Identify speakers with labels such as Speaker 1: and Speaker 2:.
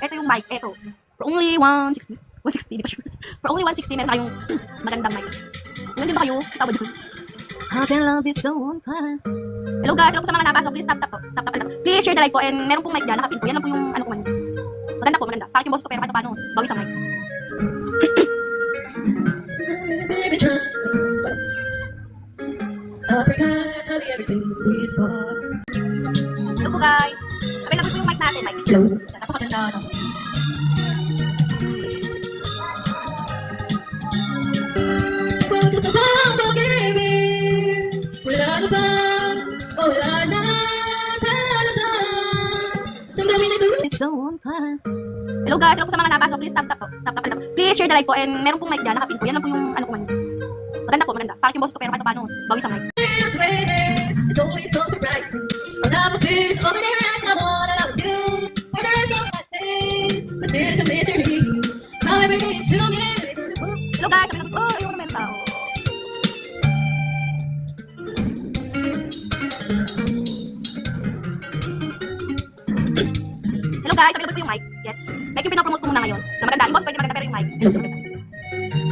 Speaker 1: Ito yung mic, ito. For only 160. 160, di ba sure? For only 160, meron tayong magandang mic. Ngayon din ba kayo? Tawad yun. How can love is so unkind? Hello guys, hello po sa mga napasok. Please tap. Please share the like po. And meron pong mic dyan, nakapin po. Yan lang po yung ano ko man. Maganda po, maganda. Pakit yung boss ko pero kahit paano. Bawi sa mic. Hello po guys. Available po yung mic natin. Mic.
Speaker 2: Hello.
Speaker 1: Napakaganda.
Speaker 2: Putos na bang pag-ibig? Wala na ba? O wala na talaga? Damdamin na dulo.
Speaker 1: It's so unkind. Hello guys, hello po sa mga napasok. Please tap. Please share the like po. And meron pong mic dyan, nakapin po. Yan lang po yung ano ko man. Maganda po, maganda. Pakit yung boss ko pero kahit paano. Bawi sa mic.
Speaker 2: It's waiting. It's always so surprising. All of the fears over there and I wanna love you for the rest of my days. But there's a mystery. Now everything to me is beautiful.
Speaker 1: Hello guys, sabi natin, oh, ayoko na meron tao. Hello guys, available po yung mic. Yes. Mic yung pinapromote ko muna ngayon. Na maganda. Yung boss ko, hindi maganda pero yung mic.
Speaker 2: Hello.